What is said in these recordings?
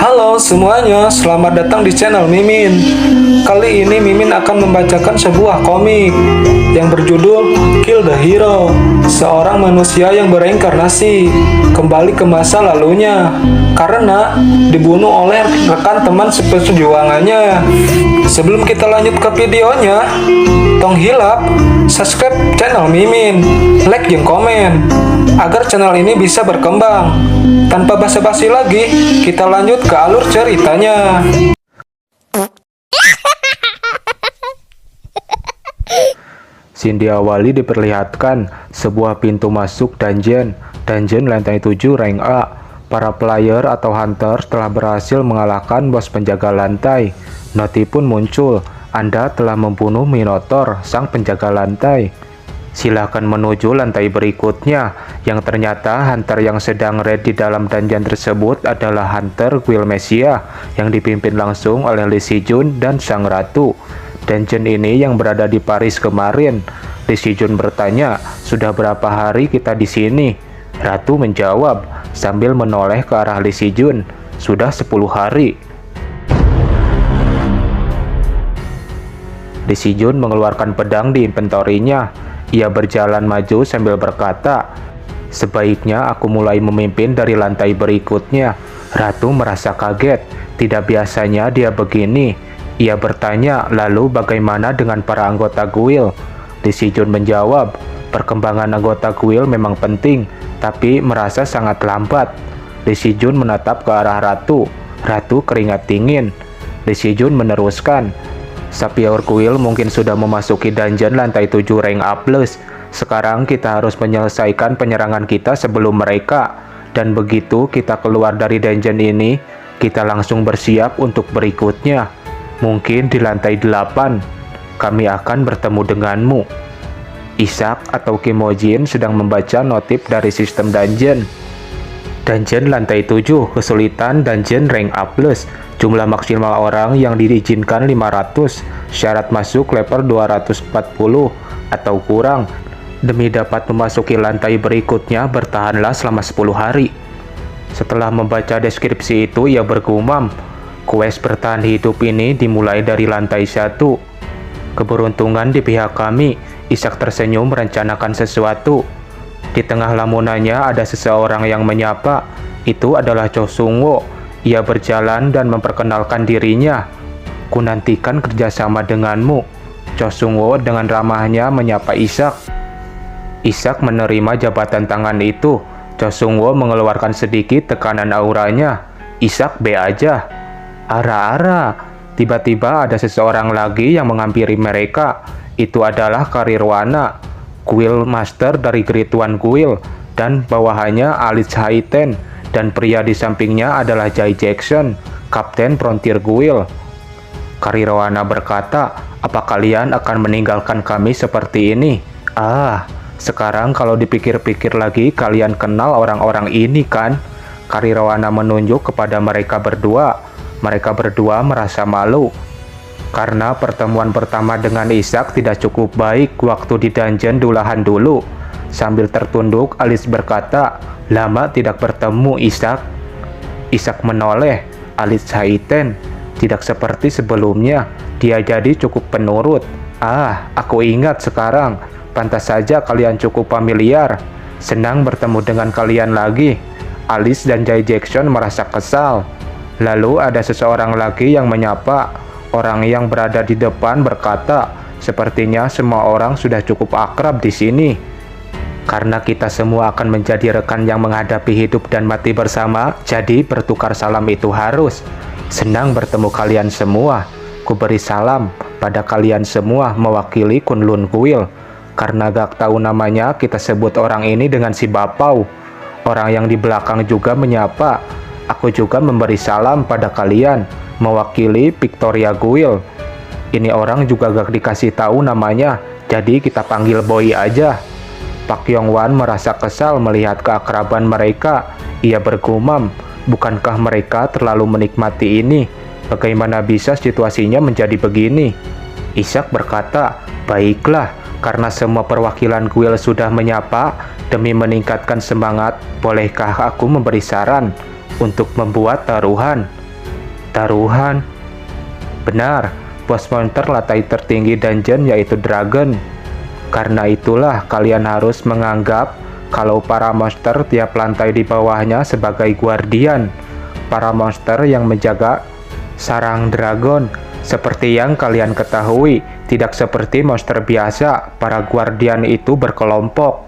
Halo semuanya, selamat datang di channel Mimin. Kali ini Mimin akan membacakan sebuah komik yang berjudul Kill the Hero. Seorang manusia yang bereinkarnasi kembali ke masa lalunya karena dibunuh oleh rekan teman seperjuangannya. Sebelum kita lanjut ke videonya, tong hilap, subscribe channel Mimin, like dan komen agar channel ini bisa berkembang. Tanpa basa-basi lagi, kita lanjut ke alur ceritanya. Scene diawali diperlihatkan sebuah pintu masuk dungeon lantai 7 rank A. Para player atau hunter telah berhasil mengalahkan bos penjaga lantai. Noti pun muncul, Anda telah membunuh Minotaur, sang penjaga lantai. Silakan menuju lantai berikutnya, yang ternyata hunter yang sedang raid di dalam dungeon tersebut adalah Hunter Guild Messiah yang dipimpin langsung oleh Lee Si-jun dan Sang Ratu. Dungeon ini yang berada di Paris kemarin. Lee Si-jun bertanya, "Sudah berapa hari kita di sini?" Ratu menjawab sambil menoleh ke arah Lee Si-jun, "Sudah 10 hari." Lee Si-jun mengeluarkan pedang di inventorinya. Ia berjalan maju sambil berkata, "Sebaiknya aku mulai memimpin dari lantai berikutnya." Ratu merasa kaget, tidak biasanya dia begini. Ia bertanya, "Lalu bagaimana dengan para anggota guild?" Lee Si-jun menjawab, "Perkembangan anggota guild memang penting, tapi merasa sangat lambat." Lee Si-jun menatap ke arah Ratu. Ratu keringat dingin. Lee Si-jun meneruskan, "Sapphire Guild mungkin sudah memasuki dungeon lantai 7 rank A+. Sekarang kita harus menyelesaikan penyerangan kita sebelum mereka. Dan begitu kita keluar dari dungeon ini, kita langsung bersiap untuk berikutnya. Mungkin di lantai 8, kami akan bertemu denganmu." Isaac atau Kimojin sedang membaca notif dari sistem dungeon. Dungeon lantai 7, kesulitan dungeon rank A+. Jumlah maksimal orang yang diizinkan 500, syarat masuk level 240 atau kurang. Demi dapat memasuki lantai berikutnya, bertahanlah selama 10 hari. Setelah membaca deskripsi itu, ia bergumam, "Quest bertahan hidup ini dimulai dari lantai 1. Keberuntungan di pihak kami." Isaac tersenyum merencanakan sesuatu. Di tengah lamunannya ada seseorang yang menyapa. Itu adalah Cho Sung-woo. Ia berjalan dan memperkenalkan dirinya. "Kunantikan kerjasama denganmu." Cho Sung-woo dengan ramahnya menyapa Isaac. Isaac menerima jabatan tangan itu. Cho Sung-woo mengeluarkan sedikit tekanan auranya. "Isaac B aja." Ara-ara. Tiba-tiba ada seseorang lagi yang menghampiri mereka. Itu adalah Karirwana, Guild Master dari Great One Guild, dan bawahannya Alice Haiten. Dan pria di sampingnya adalah Jay Jackson, Kapten Frontier Guild. Karirwana berkata, "Apa kalian akan meninggalkan kami seperti ini?" Sekarang kalau dipikir-pikir lagi, kalian kenal orang-orang ini kan? Karirwana menunjuk kepada mereka berdua. Mereka berdua merasa malu karena pertemuan pertama dengan Isaac tidak cukup baik waktu di dungeon Dulahan dulu. Sambil tertunduk, Alice berkata, "Lama tidak bertemu, Isaac." Isaac menoleh. Alice Haiten tidak seperti sebelumnya. Dia jadi cukup penurut. Aku ingat sekarang. Pantas saja kalian cukup familiar. Senang bertemu dengan kalian lagi." Alice dan Jay Jackson merasa kesal. Lalu ada seseorang lagi yang menyapa. Orang yang berada di depan berkata, "Sepertinya semua orang sudah cukup akrab di sini. Karena kita semua akan menjadi rekan yang menghadapi hidup dan mati bersama, jadi bertukar salam itu harus. Senang bertemu kalian semua. Ku beri salam pada kalian semua mewakili Kunlun Guild. Karena gak tahu namanya, kita sebut orang ini dengan si Bapau." Orang yang di belakang juga menyapa, "Aku juga memberi salam pada kalian mewakili Victoria Guild. Ini orang juga gak dikasih tahu namanya, jadi kita panggil Boy aja." Pak Yong-wan merasa kesal melihat keakraban mereka. Ia bergumam, "Bukankah mereka terlalu menikmati ini? Bagaimana bisa situasinya menjadi begini?" Isaac berkata, "Baiklah, karena semua perwakilan guild sudah menyapa, demi meningkatkan semangat, bolehkah aku memberi saran untuk membuat taruhan?" Taruhan? Benar, bos monster lantai tertinggi dungeon yaitu Dragon. Karena itulah kalian harus menganggap kalau para monster tiap lantai di bawahnya sebagai guardian. Para monster yang menjaga sarang dragon. Seperti yang kalian ketahui, tidak seperti monster biasa, para guardian itu berkelompok.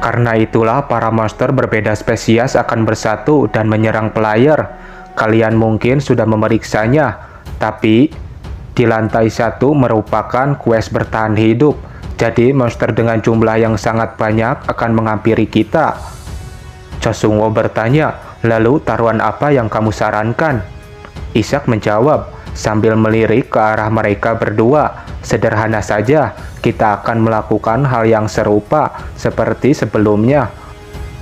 Karena itulah para monster berbeda spesies akan bersatu dan menyerang player. Kalian mungkin sudah memeriksanya, tapi di lantai 1 merupakan quest bertahan hidup. Jadi monster dengan jumlah yang sangat banyak akan menghampiri kita. Chosungo bertanya, lalu taruhan apa yang kamu sarankan? Ishak menjawab sambil melirik ke arah mereka berdua. Sederhana saja, kita akan melakukan hal yang serupa seperti sebelumnya.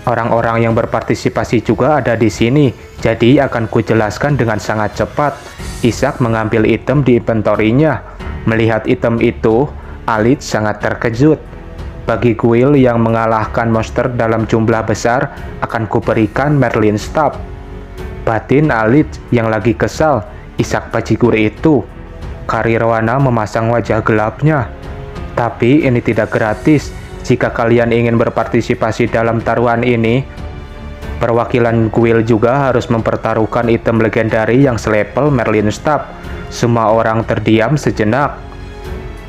Orang-orang yang berpartisipasi juga ada di sini, jadi akan kujelaskan dengan sangat cepat. Ishak mengambil item di inventorinya. Melihat item itu, Alit sangat terkejut. Bagi guild yang mengalahkan monster dalam jumlah besar, akan kuberikan Merlin Staff. Batin Alit yang lagi kesal, Ishak bajigur itu. Karirwana memasang wajah gelapnya. Tapi ini tidak gratis. Jika kalian ingin berpartisipasi dalam taruhan ini, perwakilan guild juga harus mempertaruhkan item legendari yang selevel Merlin Staff. Semua orang terdiam sejenak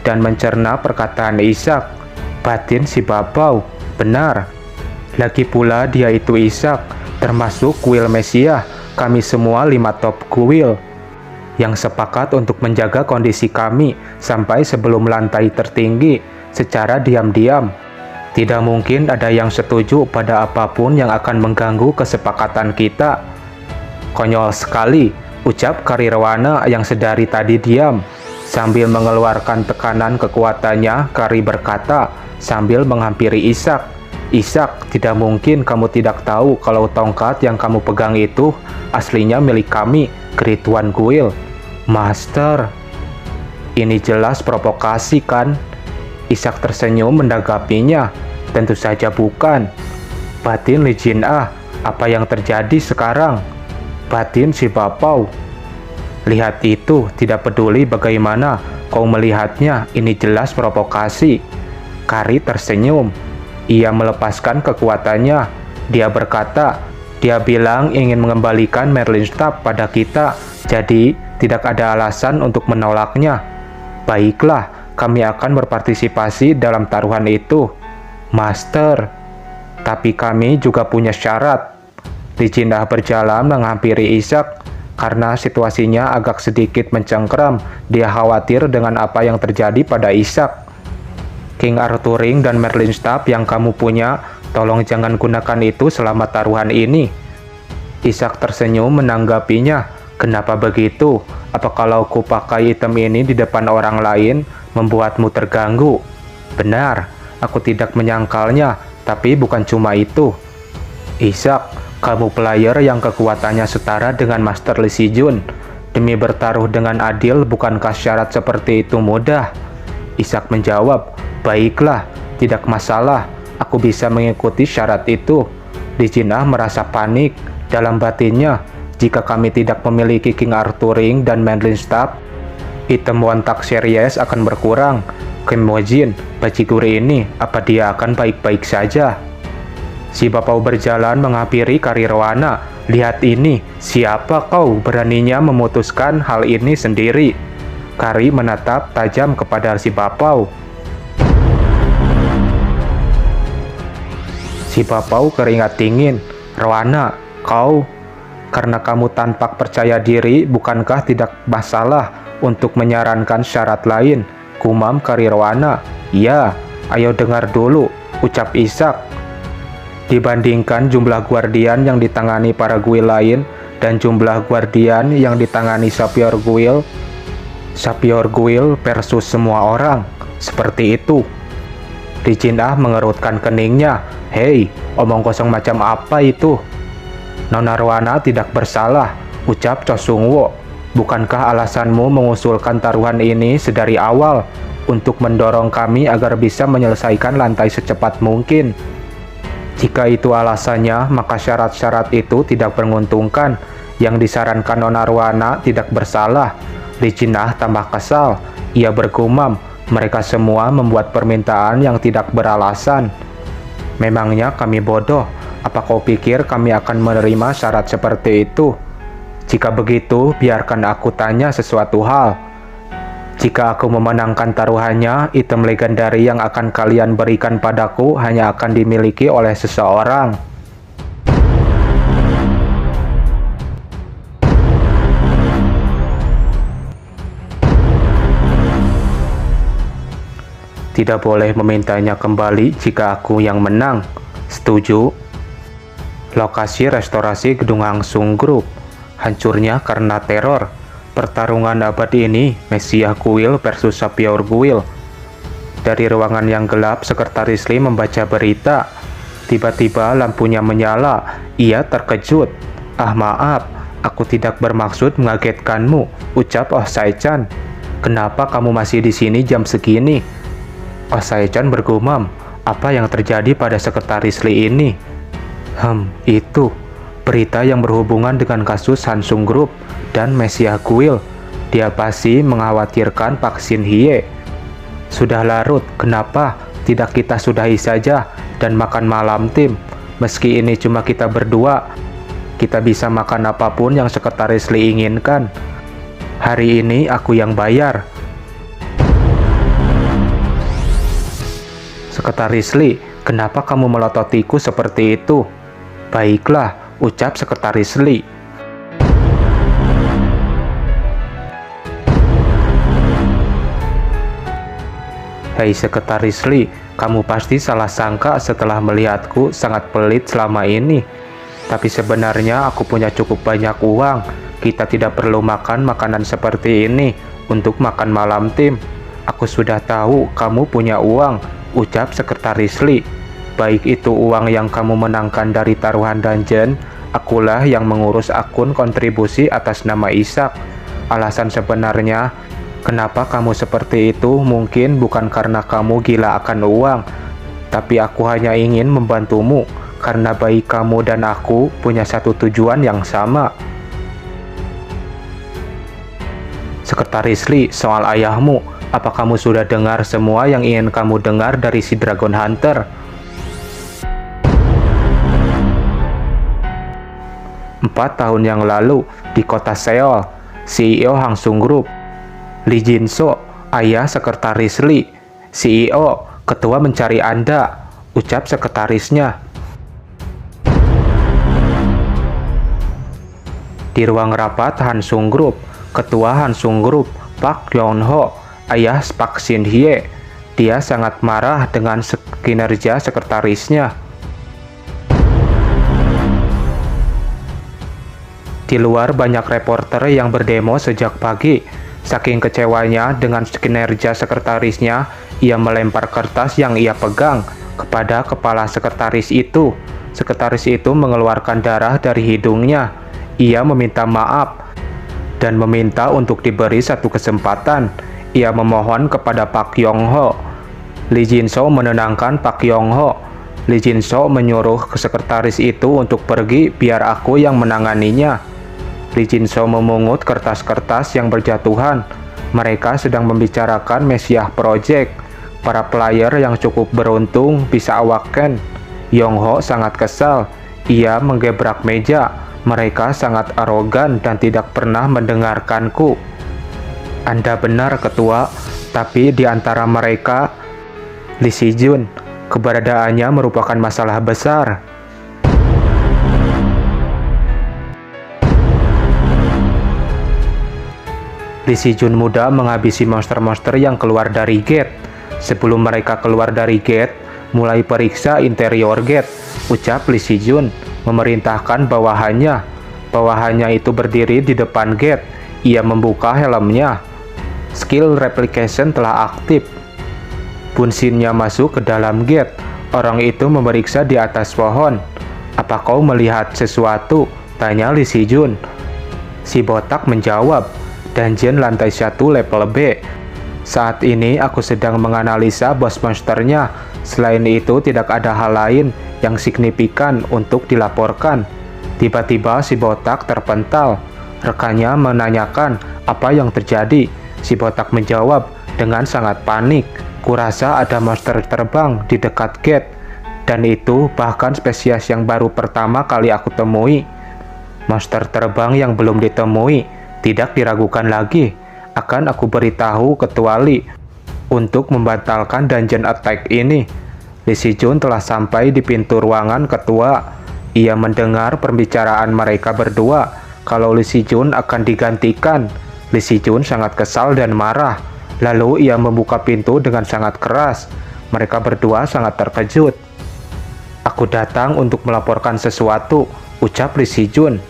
dan mencerna perkataan Ishak. Batin si Babau, benar. Lagi pula dia itu Ishak, termasuk guild Mesia. Kami semua 5 top guild yang sepakat untuk menjaga kondisi kami sampai sebelum lantai tertinggi secara diam-diam. Tidak mungkin ada yang setuju pada apapun yang akan mengganggu kesepakatan kita. Konyol sekali, ucap Karirwana yang sedari tadi diam. Sambil mengeluarkan tekanan kekuatannya, Kari berkata sambil menghampiri Ishak. Ishak, tidak mungkin kamu tidak tahu kalau tongkat yang kamu pegang itu aslinya milik kami, Kerituan Guild. Master, ini jelas provokasi kan? Ishak tersenyum menanggapinya. Tentu saja bukan. Batin Li Jin Ah, apa yang terjadi sekarang? Batin si Bapau. Lihat itu, tidak peduli bagaimana kau melihatnya, ini jelas provokasi. Kari tersenyum. Ia melepaskan kekuatannya. Dia berkata, dia bilang ingin mengembalikan Merlin Staff pada kita, jadi tidak ada alasan untuk menolaknya. Baiklah, kami akan berpartisipasi dalam taruhan itu, Master. Tapi kami juga punya syarat. Li Jin Ah berjalan menghampiri Ishak. Karena situasinya agak sedikit mencengkram, dia khawatir dengan apa yang terjadi pada Ishak. King Arthuring dan Merlin Staff yang kamu punya, tolong jangan gunakan itu selama taruhan ini. Ishak tersenyum menanggapinya. Kenapa begitu? Apa kalau ku pakai item ini di depan orang lain membuatmu terganggu? Benar, aku tidak menyangkalnya, tapi bukan cuma itu. Ishak, kamu player yang kekuatannya setara dengan Master Lee Si-jun. Demi bertaruh dengan adil, bukankah syarat seperti itu mudah? Ishak menjawab, baiklah, tidak masalah, aku bisa mengikuti syarat itu. Li Jin Ah merasa panik dalam batinnya. Jika kami tidak memiliki King Arthuring dan Merlin Staff, item Wontak series akan berkurang. Kim Mojin, bajigur ini, apa dia akan baik-baik saja? Si Bapau berjalan menghampiri Karirwana. Lihat ini, siapa kau beraninya memutuskan hal ini sendiri? Kari menatap tajam kepada si Bapau. Si Bapau keringat dingin. Rwana, kau... Karena kamu tampak percaya diri, bukankah tidak masalah untuk menyarankan syarat lain? Gumam Karirwana. Ya, ayo dengar dulu, ucap Ishak. Dibandingkan jumlah guardian yang ditangani para guild lain dan jumlah guardian yang ditangani Sapphire Guild versus semua orang. Seperti itu. Li Jin Ah mengerutkan keningnya. Hei, omong kosong macam apa itu? Nona Rwana tidak bersalah, ucap Cho Sung-wo. Bukankah alasanmu mengusulkan taruhan ini sedari awal untuk mendorong kami agar bisa menyelesaikan lantai secepat mungkin? Jika itu alasannya, maka syarat-syarat itu tidak menguntungkan. Yang disarankan Nona Ruana tidak bersalah. Li Jinah tambah kesal. Ia bergumam, mereka semua membuat permintaan yang tidak beralasan. Memangnya kami bodoh? Apa kau pikir kami akan menerima syarat seperti itu? Jika begitu, biarkan aku tanya sesuatu hal. Jika aku memenangkan taruhannya, item legendari yang akan kalian berikan padaku hanya akan dimiliki oleh seseorang. Tidak boleh memintanya kembali jika aku yang menang. Setuju? Lokasi restorasi gedung Hang Sung Group. Hancurnya karena teror. Pertarungan abad ini, Mesiah Kuil versus Sapphire Kuil. Dari ruangan yang gelap, Sekretaris Lee membaca berita. Tiba-tiba lampunya menyala. Ia terkejut. Ah, maaf, aku tidak bermaksud mengagetkanmu, ucap Oh Sai-chan. Kenapa kamu masih di sini jam segini? Oh Sai-chan bergumam. Apa yang terjadi pada Sekretaris Lee ini? Itu berita yang berhubungan dengan kasus Hang Sung Group dan Mesiah Kuil. Dia pasti mengkhawatirkan Pak Shin Hye. Sudah larut, kenapa tidak kita sudahi saja dan makan malam tim? Meski ini cuma kita berdua, kita bisa makan apapun yang Sekretaris Lee inginkan. Hari ini aku yang bayar. Sekretaris Lee, kenapa kamu melototiku seperti itu? Baiklah, ucap Sekretaris Lee. Hei Sekretaris Lee, kamu pasti salah sangka setelah melihatku sangat pelit selama ini. Tapi sebenarnya aku punya cukup banyak uang. Kita tidak perlu makan makanan seperti ini untuk makan malam tim. Aku sudah tahu kamu punya uang, ucap Sekretaris Lee. Baik itu uang yang kamu menangkan dari taruhan dungeon, akulah yang mengurus akun kontribusi atas nama Ishak. Alasan sebenarnya kenapa kamu seperti itu mungkin bukan karena kamu gila akan uang, tapi aku hanya ingin membantumu karena baik kamu dan aku punya satu tujuan yang sama. Sekretaris Lee, soal ayahmu, apa kamu sudah dengar semua yang ingin kamu dengar dari si Dragon Hunter? 4 tahun yang lalu, di kota Seoul, CEO Hang Sung Group, Lee Jin-so, ayah Sekretaris Lee, CEO, ketua mencari Anda, ucap sekretarisnya. Di ruang rapat Hang Sung Group, ketua Hang Sung Group, Pak Yong-ho, ayah Pak Shin Hye, dia sangat marah dengan kinerja sekretarisnya. Di luar banyak reporter yang berdemo sejak pagi. Saking kecewanya dengan kinerja sekretarisnya, ia melempar kertas yang ia pegang kepada kepala sekretaris itu. Sekretaris itu mengeluarkan darah dari hidungnya. Ia meminta maaf dan meminta untuk diberi satu kesempatan. Ia memohon kepada Pak Yong-ho. Lee Jin-so menenangkan Pak Yong-ho. Lee Jin-so menyuruh ke sekretaris itu untuk pergi biar aku yang menanganinya. Lee Jin-so memungut kertas-kertas yang berjatuhan. Mereka sedang membicarakan Mesiah Project. Para player yang cukup beruntung bisa awaken. Yong-ho sangat kesal. Ia menggebrak meja. Mereka sangat arogan dan tidak pernah mendengarkanku. Anda benar, Ketua. Tapi di antara mereka, Lee Si-jun, keberadaannya merupakan masalah besar. Lee Si-jun muda menghabisi monster-monster yang keluar dari gate. Sebelum mereka keluar dari gate, mulai periksa interior gate, ucap Lee Si-jun, memerintahkan bawahannya. Bawahannya itu berdiri di depan gate. Ia membuka helmnya. Skill replication telah aktif. Bunsinnya masuk ke dalam gate. Orang itu memeriksa di atas pohon. Apa kau melihat sesuatu? Tanya Lee Si-jun. Si botak menjawab. Dungeon lantai 1 level B. Saat ini aku sedang menganalisa bos monsternya. Selain itu tidak ada hal lain yang signifikan untuk dilaporkan. Tiba-tiba si botak terpental. Rekannya menanyakan apa yang terjadi. Si botak menjawab dengan sangat panik, "Kurasa ada monster terbang di dekat gate. Dan itu bahkan spesies yang baru pertama kali aku temui." Monster terbang yang belum ditemui. Tidak diragukan lagi. Akan aku beritahu Ketua Lee untuk membatalkan dungeon attack ini. Lee Si-jun telah sampai di pintu ruangan ketua. Ia mendengar pembicaraan mereka berdua kalau Lee Si-jun akan digantikan. Lee Si-jun sangat kesal dan marah. Lalu ia membuka pintu dengan sangat keras. Mereka berdua sangat terkejut. "Aku datang untuk melaporkan sesuatu," ucap Lee Si-jun.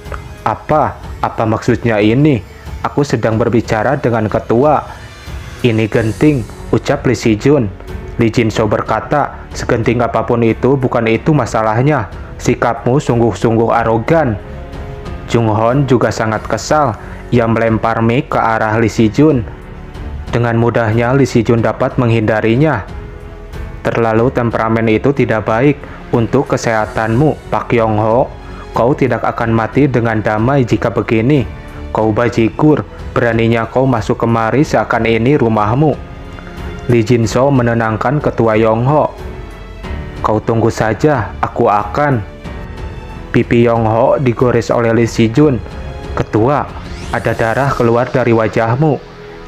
Apa maksudnya ini? Aku sedang berbicara dengan ketua." "Ini genting," ucap Lee Si-jun. Lee Jin-soo berkata, "Segenting apapun itu, bukan itu masalahnya. Sikapmu sungguh-sungguh arogan." Jung-hoon juga sangat kesal. Ia melempar mic ke arah Lee Si-jun. Dengan mudahnya Lee Si-jun dapat menghindarinya. "Terlalu temperamen itu tidak baik untuk kesehatanmu, Pak Yong-ho. Kau tidak akan mati dengan damai jika begini. Kau bajigur, beraninya kau masuk kemari seakan ini rumahmu." Lee Jin-soo menenangkan Ketua Yong-ho. "Kau tunggu saja, aku akan." Pipi Yong-ho digores oleh Lee Si-jun. "Ketua, ada darah keluar dari wajahmu."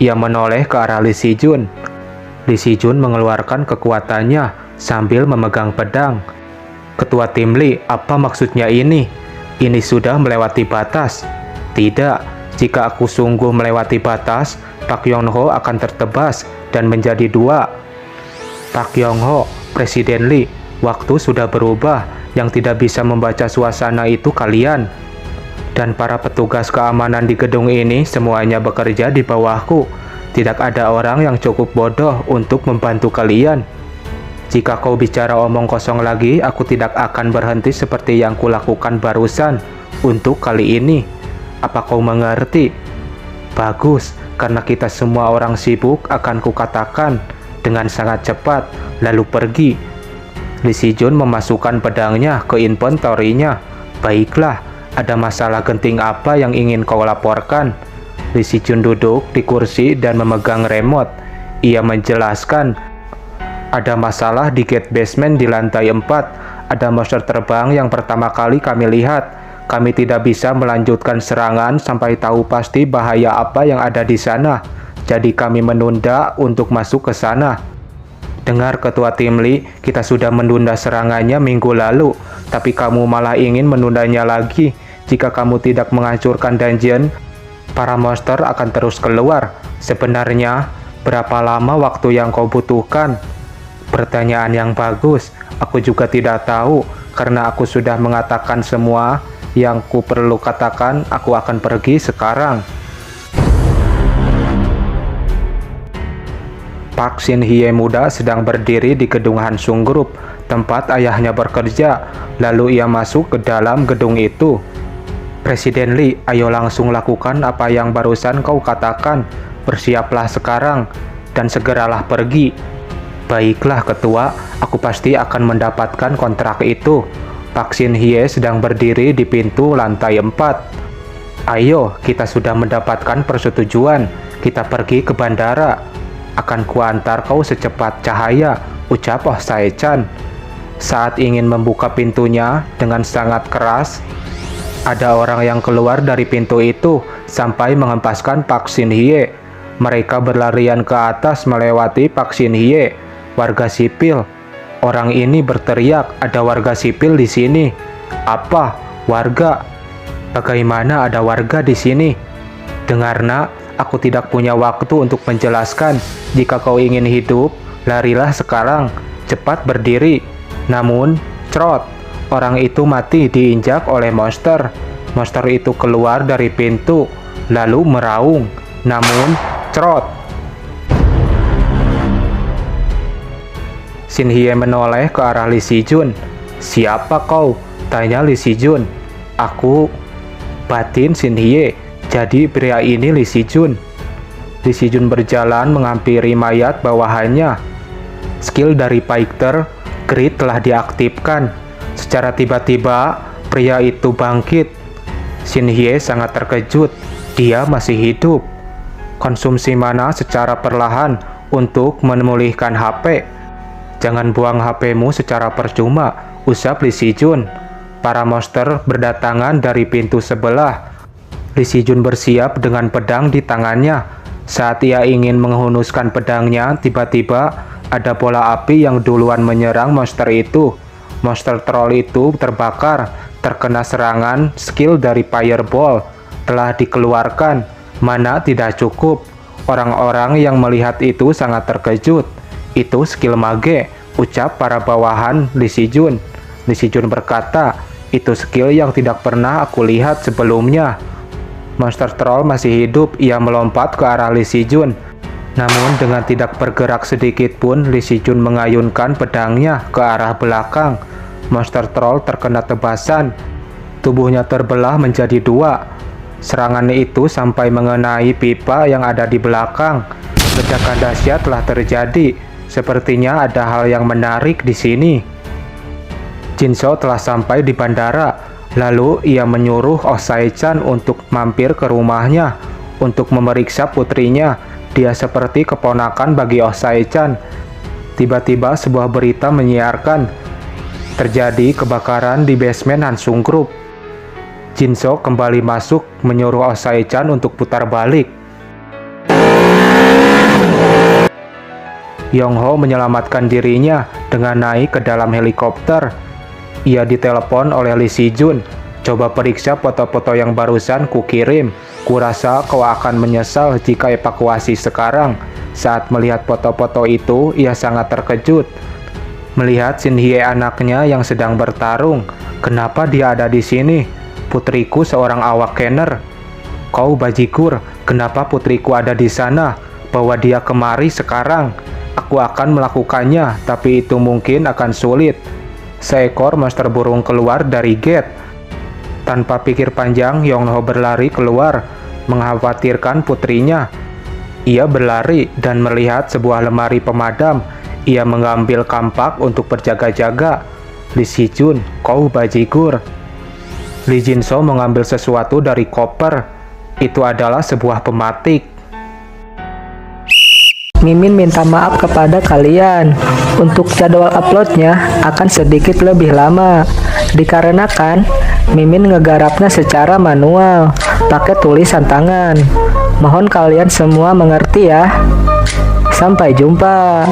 Ia menoleh ke arah Lee Si-jun. Lee Si-jun mengeluarkan kekuatannya sambil memegang pedang. "Ketua Tim Lee, apa maksudnya ini? Ini sudah melewati batas." "Tidak, jika aku sungguh melewati batas, Pak Yong-ho akan tertebas dan menjadi dua." "Pak Yong-ho, Presiden Lee, waktu sudah berubah. Yang tidak bisa membaca suasana itu kalian. Dan para petugas keamanan di gedung ini semuanya bekerja di bawahku. Tidak ada orang yang cukup bodoh untuk membantu kalian. Jika kau bicara omong kosong lagi, aku tidak akan berhenti seperti yang kulakukan barusan untuk kali ini. Apa kau mengerti?" "Bagus, karena kita semua orang sibuk, akan kukatakan dengan sangat cepat, lalu pergi." Lee Si-jun memasukkan pedangnya ke inventorinya. "Baiklah, ada masalah genting apa yang ingin kau laporkan?" Lee Si-jun duduk di kursi dan memegang remote. Ia menjelaskan, "Ada masalah di gate basement di lantai 4. Ada monster terbang yang pertama kali kami lihat. Kami tidak bisa melanjutkan serangan sampai tahu pasti bahaya apa yang ada di sana. Jadi kami menunda untuk masuk ke sana." "Dengar Ketua Tim Lee, kita sudah menunda serangannya minggu lalu, tapi kamu malah ingin menundanya lagi. Jika kamu tidak menghancurkan dungeon, para monster akan terus keluar. Sebenarnya, berapa lama waktu yang kau butuhkan?" "Pertanyaan yang bagus. Aku juga tidak tahu, karena aku sudah mengatakan semua yang ku perlu katakan. Aku akan pergi sekarang." Park Shin-hye muda sedang berdiri di gedung Hansung Group, tempat ayahnya bekerja. Lalu ia masuk ke dalam gedung itu. "Presiden Lee, ayo langsung lakukan apa yang barusan kau katakan. Bersiaplah sekarang, dan segeralah pergi." "Baiklah Ketua, aku pasti akan mendapatkan kontrak itu." Park Shin-hye sedang berdiri di pintu lantai 4. "Ayo, kita sudah mendapatkan persetujuan. Kita pergi ke bandara. Akan kuantar kau secepat cahaya," ucap Oh Sae-chan. Saat ingin membuka pintunya dengan sangat keras, ada orang yang keluar dari pintu itu sampai menghempaskan Park Shin-hye. Mereka berlarian ke atas melewati Park Shin-hye. Warga sipil. Orang ini berteriak, "Ada warga sipil di sini." "Apa? Warga? Bagaimana ada warga di sini?" "Dengar nak, aku tidak punya waktu untuk menjelaskan. Jika kau ingin hidup, larilah sekarang. Cepat berdiri." Namun, crot, orang itu mati diinjak oleh monster. Monster itu keluar dari pintu, lalu meraung. Namun, crot. Shin-hye menoleh ke arah Lee Si-jun. "Siapa kau?" tanya Lee Si-jun. "Aku." Batin Shin-hye. "Jadi pria ini Lee Si-jun." Lee Si-jun berjalan menghampiri mayat bawahannya. Skill dari fighter, Grid telah diaktifkan. Secara tiba-tiba, Pria itu bangkit. Shin Hye sangat terkejut. Dia masih hidup. Konsumsi mana secara perlahan untuk memulihkan HP. Jangan buang HP-mu secara percuma, usap Lee Si Jun. Para monster berdatangan dari pintu sebelah. Lee Si Jun bersiap dengan pedang di tangannya. Saat ia ingin menghunuskan pedangnya, tiba-tiba ada bola api yang duluan menyerang monster itu. Monster troll itu terbakar, terkena serangan skill dari Fireball. Telah dikeluarkan, mana tidak cukup. Orang-orang yang melihat itu sangat terkejut. Itu skill mage, ucap para bawahan Lee Si Jun. Lee Si Jun berkata, itu skill yang tidak pernah aku lihat sebelumnya. Monster troll masih hidup, ia melompat ke arah Lee Si Jun. Namun dengan tidak bergerak sedikit pun, Lee Si Jun mengayunkan pedangnya ke arah belakang. Monster troll terkena tebasan. Tubuhnya terbelah menjadi dua. Serangan itu sampai mengenai pipa yang ada di belakang. Ledakan dahsyat telah terjadi. Sepertinya ada hal yang menarik di sini. Jinso telah sampai di bandara. Lalu ia menyuruh Oh Sae-chan untuk mampir ke rumahnya untuk memeriksa putrinya. Dia seperti keponakan bagi Oh Sae-chan. Tiba-tiba sebuah berita menyiarkan terjadi kebakaran di basement Hansung Group. Jinso kembali masuk menyuruh Oh Sae-chan untuk putar balik. Yong-ho menyelamatkan dirinya dengan naik ke dalam helikopter. Ia ditelepon oleh Lee Si Jun. Coba periksa foto-foto yang barusan kukirim. Kurasa kau akan menyesal jika evakuasi sekarang. Saat melihat foto-foto itu, ia sangat terkejut. Melihat Shin Hye anaknya yang sedang bertarung. Kenapa dia ada di sini? Putriku seorang awak Kenner. Kau bajigur, kenapa putriku ada di sana? Bawa dia kemari sekarang. Aku akan melakukannya, tapi itu mungkin akan sulit. Seekor monster burung keluar dari gate. Tanpa pikir panjang, Yong-ho berlari keluar, mengkhawatirkan putrinya. Ia berlari dan melihat sebuah lemari pemadam. Ia mengambil kampak untuk berjaga-jaga. Lee Si Jun, kau bajigur. Lee Jinso mengambil sesuatu dari koper. Itu adalah sebuah pematik. Mimin minta maaf kepada kalian. Untuk jadwal uploadnya akan sedikit lebih lama. Dikarenakan Mimin ngegarapnya secara manual, pakai tulisan tangan. Mohon kalian semua mengerti ya. Sampai jumpa.